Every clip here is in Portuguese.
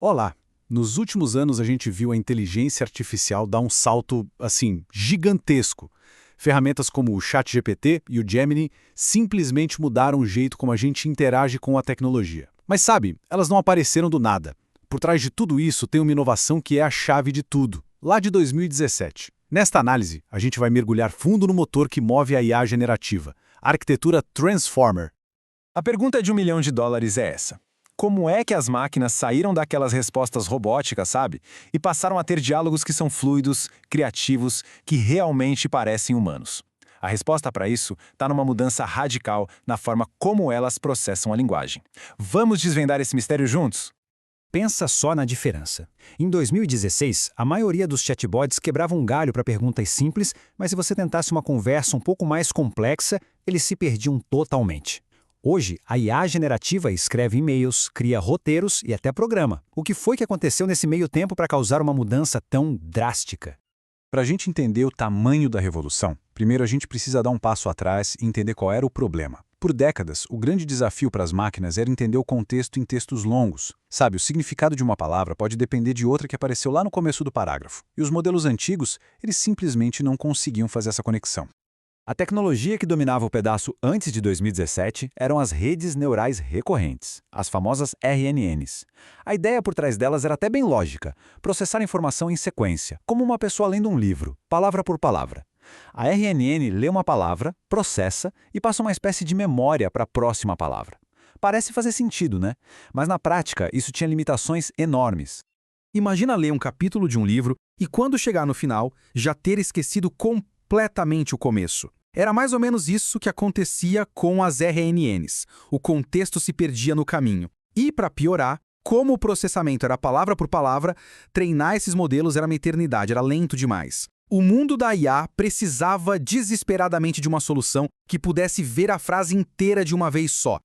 Olá! Nos últimos anos a gente viu a inteligência artificial dar um salto, assim, gigantesco. Ferramentas como o ChatGPT e o Gemini simplesmente mudaram o jeito como a gente interage com a tecnologia. Mas sabe, elas não apareceram do nada. Por trás de tudo isso tem uma inovação que é a chave de tudo, lá de 2017. Nesta análise, a gente vai mergulhar fundo no motor que move a IA generativa, a arquitetura Transformer. A pergunta de US$ 1 milhão é essa. Como é que as máquinas saíram daquelas respostas robóticas, sabe? E passaram a ter diálogos que são fluidos, criativos, que realmente parecem humanos? A resposta para isso está numa mudança radical na forma como elas processam a linguagem. Vamos desvendar esse mistério juntos? Pensa só na diferença. Em 2016, a maioria dos chatbots quebrava um galho para perguntas simples, mas se você tentasse uma conversa um pouco mais complexa, eles se perdiam totalmente. Hoje, a IA generativa escreve e-mails, cria roteiros e até programa. O que foi que aconteceu nesse meio tempo para causar uma mudança tão drástica? Para a gente entender o tamanho da revolução, primeiro a gente precisa dar um passo atrás e entender qual era o problema. Por décadas, o grande desafio para as máquinas era entender o contexto em textos longos. Sabe, o significado de uma palavra pode depender de outra que apareceu lá no começo do parágrafo. E os modelos antigos, eles simplesmente não conseguiam fazer essa conexão. A tecnologia que dominava o pedaço antes de 2017 eram as redes neurais recorrentes, as famosas RNNs. A ideia por trás delas era até bem lógica: processar informação em sequência, como uma pessoa lendo um livro, palavra por palavra. A RNN lê uma palavra, processa e passa uma espécie de memória para a próxima palavra. Parece fazer sentido, né? Mas na prática, isso tinha limitações enormes. Imagina ler um capítulo de um livro e, quando chegar no final, já ter esquecido completamente o começo. Era mais ou menos isso que acontecia com as RNNs. O contexto se perdia no caminho. E, para piorar, como o processamento era palavra por palavra, treinar esses modelos era uma eternidade, era lento demais. O mundo da IA precisava desesperadamente de uma solução que pudesse ver a frase inteira de uma vez só.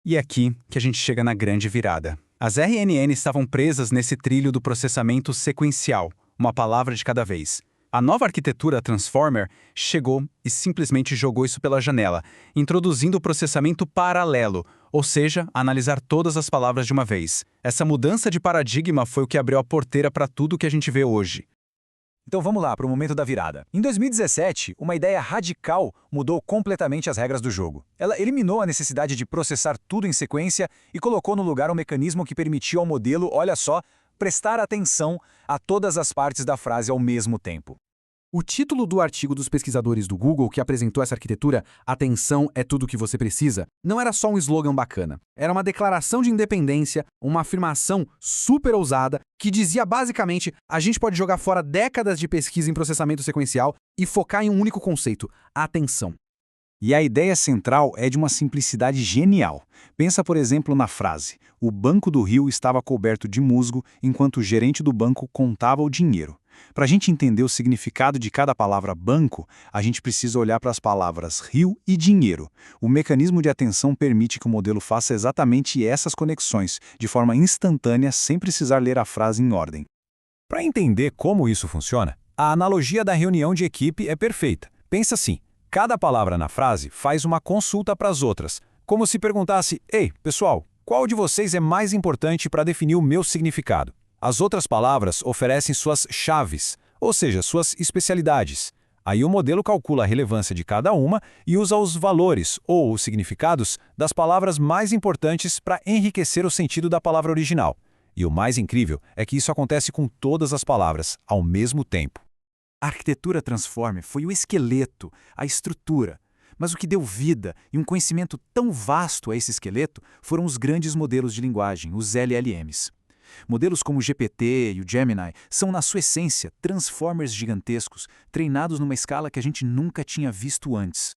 E é aqui que a gente chega na grande virada. As RNNs estavam presas nesse trilho do processamento sequencial, uma palavra de cada vez. A nova arquitetura Transformer chegou e simplesmente jogou isso pela janela, introduzindo o processamento paralelo, ou seja, analisar todas as palavras de uma vez. Essa mudança de paradigma foi o que abriu a porteira para tudo que a gente vê hoje. Então vamos lá para o momento da virada. Em 2017, uma ideia radical mudou completamente as regras do jogo. Ela eliminou a necessidade de processar tudo em sequência e colocou no lugar um mecanismo que permitia ao modelo, olha só, prestar atenção a todas as partes da frase ao mesmo tempo. O título do artigo dos pesquisadores do Google que apresentou essa arquitetura, "Atenção é tudo o que você precisa", não era só um slogan bacana. Era uma declaração de independência, uma afirmação super ousada que dizia basicamente: a gente pode jogar fora décadas de pesquisa em processamento sequencial e focar em um único conceito: atenção. E a ideia central é de uma simplicidade genial. Pensa, por exemplo, na frase: o banco do Rio estava coberto de musgo enquanto o gerente do banco contava o dinheiro. Para a gente entender o significado de cada palavra banco, a gente precisa olhar para as palavras rio e dinheiro. O mecanismo de atenção permite que o modelo faça exatamente essas conexões, de forma instantânea, sem precisar ler a frase em ordem. Para entender como isso funciona, a analogia da reunião de equipe é perfeita. Pensa assim: cada palavra na frase faz uma consulta para as outras, como se perguntasse: ei, pessoal, qual de vocês é mais importante para definir o meu significado? As outras palavras oferecem suas chaves, ou seja, suas especialidades. Aí o modelo calcula a relevância de cada uma e usa os valores, ou os significados, das palavras mais importantes para enriquecer o sentido da palavra original. E o mais incrível é que isso acontece com todas as palavras, ao mesmo tempo. A arquitetura Transformer foi o esqueleto, a estrutura. Mas o que deu vida e um conhecimento tão vasto a esse esqueleto foram os grandes modelos de linguagem, os LLMs. Modelos como o GPT e o Gemini são, na sua essência, transformers gigantescos, treinados numa escala que a gente nunca tinha visto antes.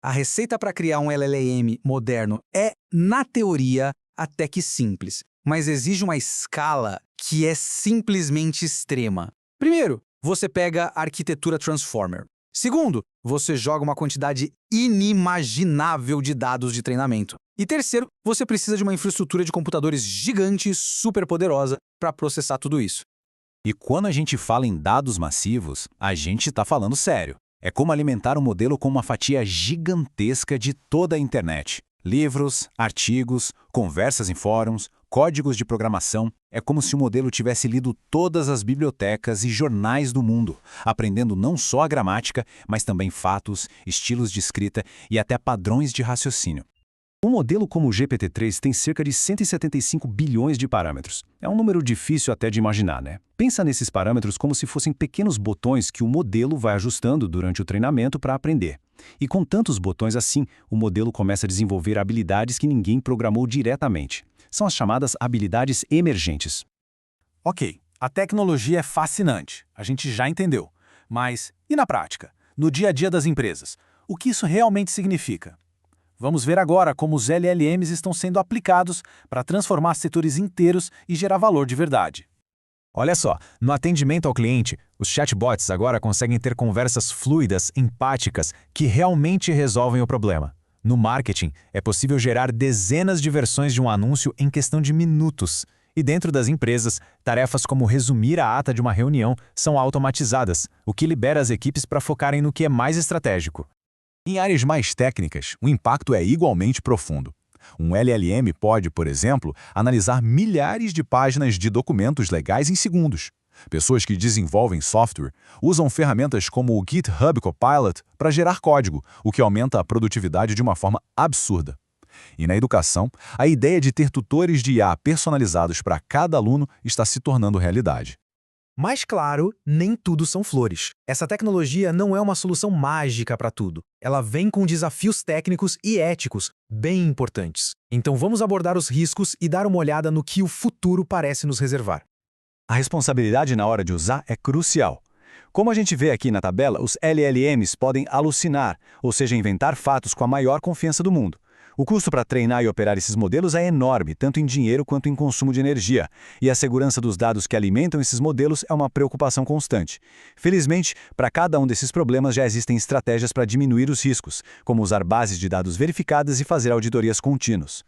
A receita para criar um LLM moderno é, na teoria, até que simples, mas exige uma escala que é simplesmente extrema. Primeiro, você pega a arquitetura Transformer. Segundo, você joga uma quantidade inimaginável de dados de treinamento. E terceiro, você precisa de uma infraestrutura de computadores gigante e superpoderosa para processar tudo isso. E quando a gente fala em dados massivos, a gente está falando sério. É como alimentar um modelo com uma fatia gigantesca de toda a internet. Livros, artigos, conversas em fóruns, códigos de programação. É como se o modelo tivesse lido todas as bibliotecas e jornais do mundo, aprendendo não só a gramática, mas também fatos, estilos de escrita e até padrões de raciocínio. Um modelo como o GPT-3 tem cerca de 175 bilhões de parâmetros. É um número difícil até de imaginar, né? Pensa nesses parâmetros como se fossem pequenos botões que o modelo vai ajustando durante o treinamento para aprender. E com tantos botões assim, o modelo começa a desenvolver habilidades que ninguém programou diretamente. São as chamadas habilidades emergentes. Ok, a tecnologia é fascinante, a gente já entendeu. Mas, e na prática? No dia a dia das empresas? O que isso realmente significa? Vamos ver agora como os LLMs estão sendo aplicados para transformar setores inteiros e gerar valor de verdade. Olha só, no atendimento ao cliente, os chatbots agora conseguem ter conversas fluidas, empáticas, que realmente resolvem o problema. No marketing, é possível gerar dezenas de versões de um anúncio em questão de minutos. E dentro das empresas, tarefas como resumir a ata de uma reunião são automatizadas, o que libera as equipes para focarem no que é mais estratégico. Em áreas mais técnicas, o impacto é igualmente profundo. Um LLM pode, por exemplo, analisar milhares de páginas de documentos legais em segundos. Pessoas que desenvolvem software usam ferramentas como o GitHub Copilot para gerar código, o que aumenta a produtividade de uma forma absurda. E na educação, a ideia de ter tutores de IA personalizados para cada aluno está se tornando realidade. Mas claro, nem tudo são flores. Essa tecnologia não é uma solução mágica para tudo. Ela vem com desafios técnicos e éticos bem importantes. Então vamos abordar os riscos e dar uma olhada no que o futuro parece nos reservar. A responsabilidade na hora de usar é crucial. Como a gente vê aqui na tabela, os LLMs podem alucinar, ou seja, inventar fatos com a maior confiança do mundo. O custo para treinar e operar esses modelos é enorme, tanto em dinheiro quanto em consumo de energia, e a segurança dos dados que alimentam esses modelos é uma preocupação constante. Felizmente, para cada um desses problemas já existem estratégias para diminuir os riscos, como usar bases de dados verificadas e fazer auditorias contínuas.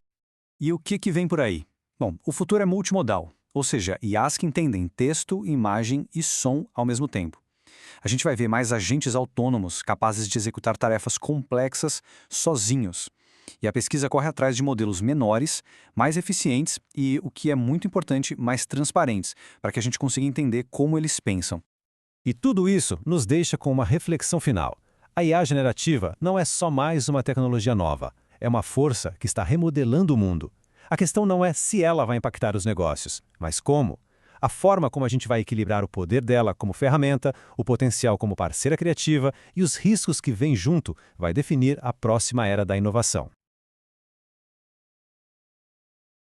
E o que vem por aí? Bom, o futuro é multimodal, ou seja, IAs que entendem texto, imagem e som ao mesmo tempo. A gente vai ver mais agentes autônomos capazes de executar tarefas complexas sozinhos. E a pesquisa corre atrás de modelos menores, mais eficientes e, o que é muito importante, mais transparentes, para que a gente consiga entender como eles pensam. E tudo isso nos deixa com uma reflexão final. A IA generativa não é só mais uma tecnologia nova, é uma força que está remodelando o mundo. A questão não é se ela vai impactar os negócios, mas como. A forma como a gente vai equilibrar o poder dela como ferramenta, o potencial como parceira criativa e os riscos que vêm junto vai definir a próxima era da inovação.